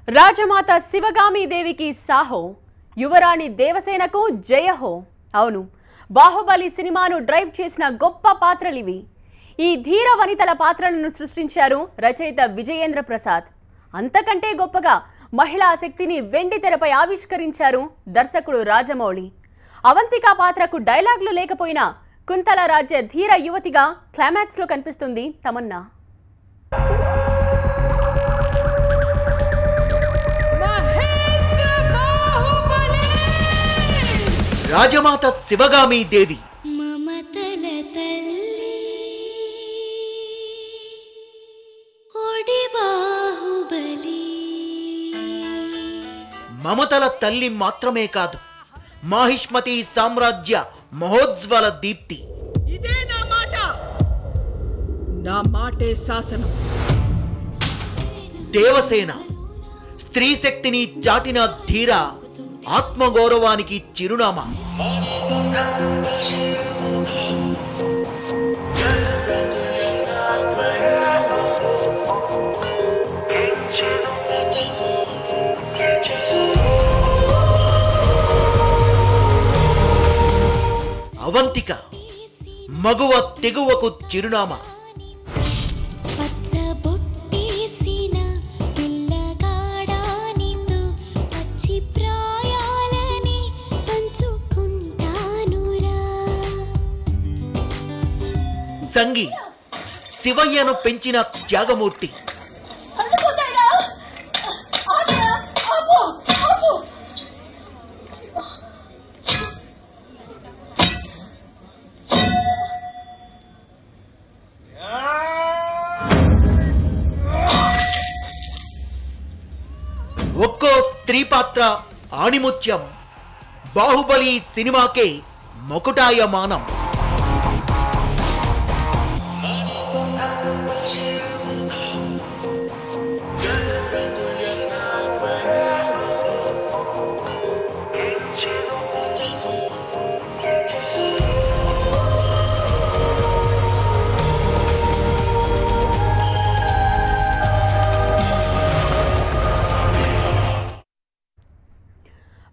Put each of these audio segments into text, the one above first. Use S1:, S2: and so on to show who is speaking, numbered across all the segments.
S1: రాజమాత శివగామి దేవికి సాహో, యువరాణి దేవసేనకు జయహో. అవును, బాహుబలి సినిమాను డ్రైవ్ చేసిన గొప్ప పాత్రలివి. ఈ ధీర వనితల పాత్రలను సృష్టించారు రచయిత విజయేంద్ర ప్రసాద్. అంతకంటే గొప్పగా మహిళా శక్తిని వెండి తెరపై ఆవిష్కరించారు దర్శకుడు రాజమౌళి. అవంతిక పాత్రకు డైలాగులు లేకపోయినా కుంతల రాజ్య ధీర యువతిగా క్లైమాక్స్ లో కనిపిస్తుంది తమన్నా.
S2: రాజమాత శివగామి దేవి
S3: మమతల తల్లి ఓడి బాహుబలి.
S2: మమతల తల్లి మాత్రమే కాదు, మాహిష్మతి సామ్రాజ్య మహోజ్వల దీప్తి.
S4: ఇదే నా మాట, నా మాటే శాసనం.
S2: దేవసేన స్త్రీ శక్తిని చాటిన ధీర, ఆత్మగౌరవానికి చిరునామా. అవంతిక మగువ తెగువకు చిరునామా. సంగి శివయ్యను పెంచిన త్యాగమూర్తి. ఒక్కో స్త్రీ పాత్ర ఆణిముత్యం. బాహుబలి సినిమాకే మకుటాయమానం.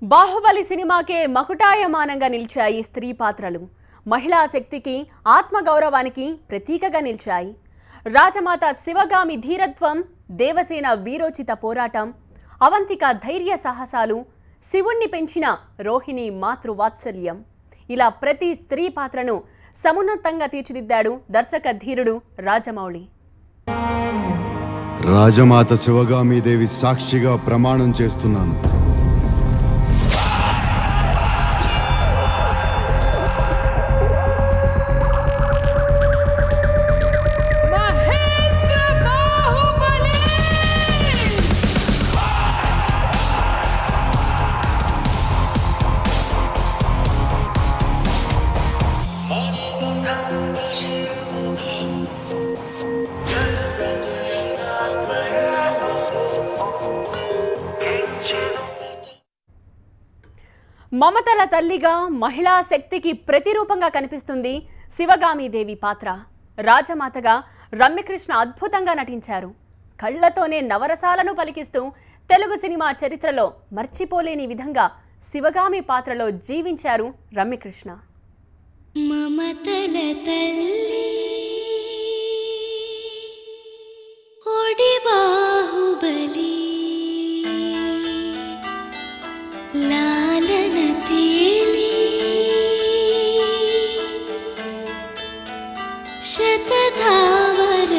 S1: బాహుబలి సినిమాకే మకుటాయమానంగా నిలిచాయి స్త్రీ పాత్రలు. మహిళా శక్తికి, ఆత్మగౌరవానికి ప్రతీకగా నిలిచాయి. రాజమాత శివగామి ధీరత్వం, దేవసేన వీరోచిత పోరాటం, అవంతిక ధైర్య సాహసాలు, శివుణ్ణి పెంచిన రోహిణి మాతృవాత్సల్యం, ఇలా ప్రతి స్త్రీ పాత్రను సమున్నతంగా తీర్చిదిద్దాడు దర్శక ధీరుడు రాజమౌళి.
S5: రాజమాత శివగామి దేవి సాక్షిగా ప్రమాణం చేస్తున్నాను.
S1: మమతల తల్లిగా, మహిళా శక్తికి ప్రతిరూపంగా కనిపిస్తుంది శివగామి దేవి పాత్ర. రాజమాతగా రమ్యకృష్ణ అద్భుతంగా నటించారు. కళ్లతోనే నవరసాలను పలికిస్తూ తెలుగు సినిమా చరిత్రలో మర్చిపోలేని విధంగా శివగామి పాత్రలో జీవించారు రమ్యకృష్ణ.
S3: మమతల తల్లి ఓడి బాహుబలి. లాలన తేలి శతధావరలి.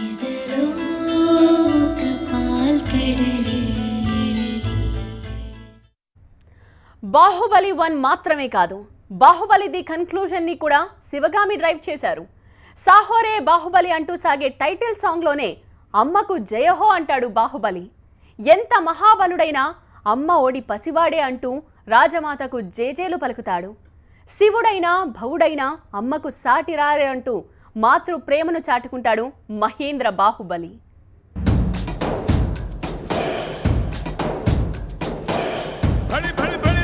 S3: ఎదలో కపాల్కడలి.
S1: బాహుబలి 1 మాత్రమే కాదు, బాహుబలి ది కన్క్లూజన్ ని కూడా శివగామి డ్రైవ్ చేశారు. సాహోరే బాహుబలి అంటూ సాగే టైటిల్ సాంగ్ లోనే అమ్మకు జయహో అంటాడు బాహుబలి. ఎంత మహాబలుడైనా అమ్మ ఓడి పసివాడే అంటూ రాజమాతకు జేజేలు పలుకుతాడు. శివుడైనా భవుడైనా అమ్మకు సాటిరారే అంటూ మాతృ ప్రేమను చాటుకుంటాడు మహేంద్ర బాహుబలి.
S6: भड़ी भड़ी भड़ी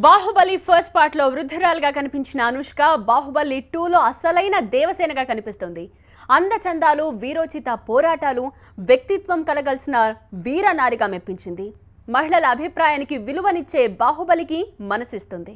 S1: బాహుబలి ఫస్ట్ పార్ట్ లో వృద్ధురాలుగా కనిపించిన అనుష్క బాహుబలి 2లో అసలైన దేవసేనగా కనిపిస్తుంది. అందచందాలు, వీరోచిత పోరాటాలు, వ్యక్తిత్వం కలగలిసిన వీరనారిగా మెప్పించింది. మహిళల అభిప్రాయానికి విలువనిచ్చే బాహుబలికి మనసిస్తుంది.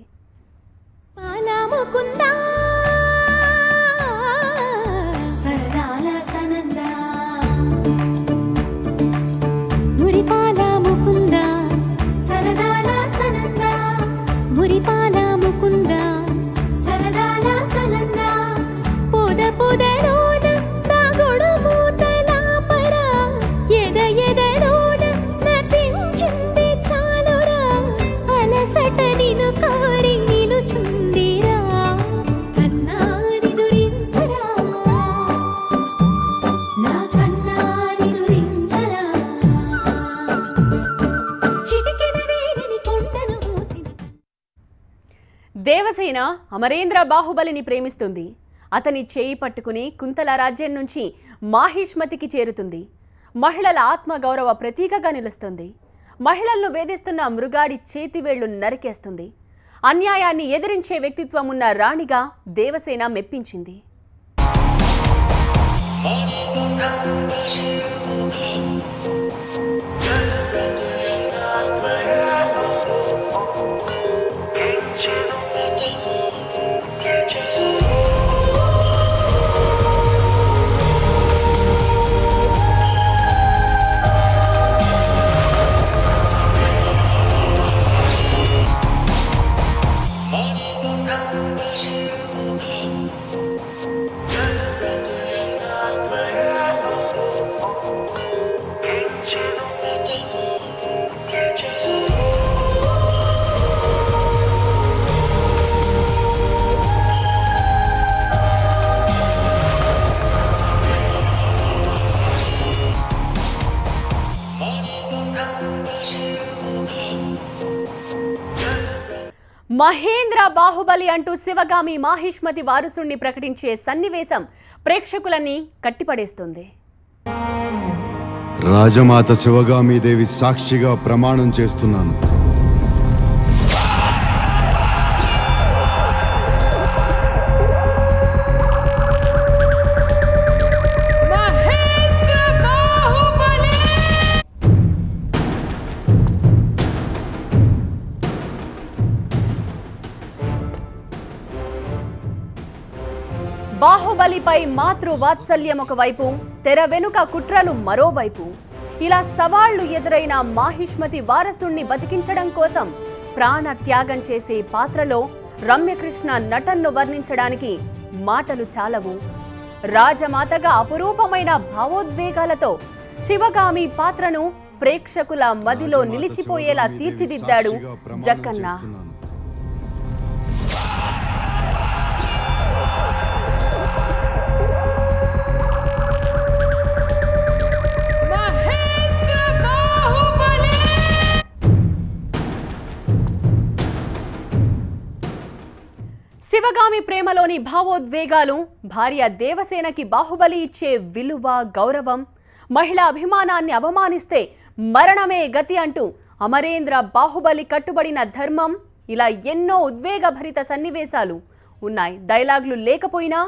S1: దేవసేన అమరేంద్ర బాహుబలిని ప్రేమిస్తుంది. అతని చేయి పట్టుకుని కుంతల రాజ్యం నుంచి మాహిష్మతికి చేరుతుంది. మహిళల ఆత్మగౌరవ ప్రతీకగా నిలుస్తుంది. మహిళలను వేధిస్తున్న మృగాడి చేతివేళ్లు నరికేస్తుంది. అన్యాయాన్ని ఎదిరించే వ్యక్తిత్వం ఉన్న రాణిగా దేవసేన మెప్పించింది. మహేంద్ర బాహుబలి అంటూ శివగామి మాహిష్మతి వారసుణ్ణి ప్రకటించే సన్నివేశం ప్రేక్షకులని కట్టిపడేస్తుంది.
S5: రాజమాత శివగామీదేవి సాక్షిగా ప్రమాణం చేస్తున్నాను.
S1: బాహుబలిపై మాతృ వాత్సల్యం ఒకవైపు, తెర వెనుక కుట్రలు మరోవైపు. ఇలా సవాళ్లు ఎదురైన మాహిష్మతి వారసుణ్ణి బతికించడం కోసం ప్రాణ త్యాగం చేసే పాత్రలో రమ్యకృష్ణ నటన్ను వర్ణించడానికి మాటలు చాలవు. రాజమాతగా అపురూపమైన భావోద్వేగాలతో శివగామి పాత్రను ప్రేక్షకుల మదిలో నిలిచిపోయేలా తీర్చిదిద్దాడు జక్కన్న. శివగామి ప్రేమలోని భావోద్వేగాలు, భార్య దేవసేనకి బాహుబలి ఇచ్చే విలువ, గౌరవం, మహిళా అభిమానాన్ని అవమానిస్తే మరణమే గతి అంటూ అమరేంద్ర బాహుబలి కట్టుబడిన ధర్మం, ఇలా ఎన్నో ఉద్వేగభరిత సన్నివేశాలు ఉన్నాయి. డైలాగులు లేకపోయినా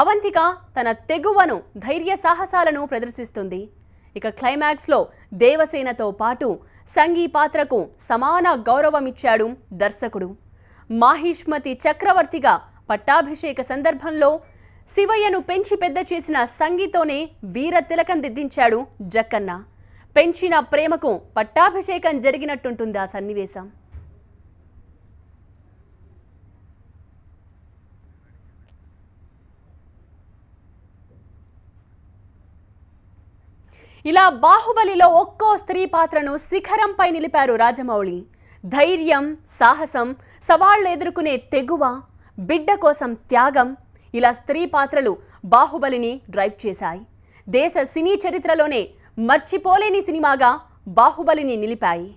S1: అవంతిక తన తెగువను, ధైర్య సాహసాలను ప్రదర్శిస్తుంది. ఇక క్లైమాక్స్లో దేవసేనతో పాటు సంగీ పాత్రకు సమాన గౌరవమిచ్చాడు దర్శకుడు. మాహిష్మతి చక్రవర్తిగా పట్టాభిషేక సందర్భంలో శివయ్యను పెంచి పెద్ద చేసిన సంగీతోనే వీర తిలకం దిద్దించాడు జక్కన్న. పెంచిన ప్రేమకు పట్టాభిషేకం జరిగినట్టుంటుంది ఆ సన్నివేశం. ఇలా బాహుబలిలో ఒక్కో స్త్రీ పాత్రను శిఖరంపై నిలిపారు రాజమౌళి. ధైర్యం, సాహసం, సవాళ్లు ఎదుర్కొనే తెగువ, బిడ్డ కోసం త్యాగం, ఇలా స్త్రీ పాత్రలు బాహుబలిని డ్రైవ్ చేశాయి. దేశ సినీ చరిత్రలోనే మర్చిపోలేని సినిమాగా బాహుబలిని నిలిపాయి.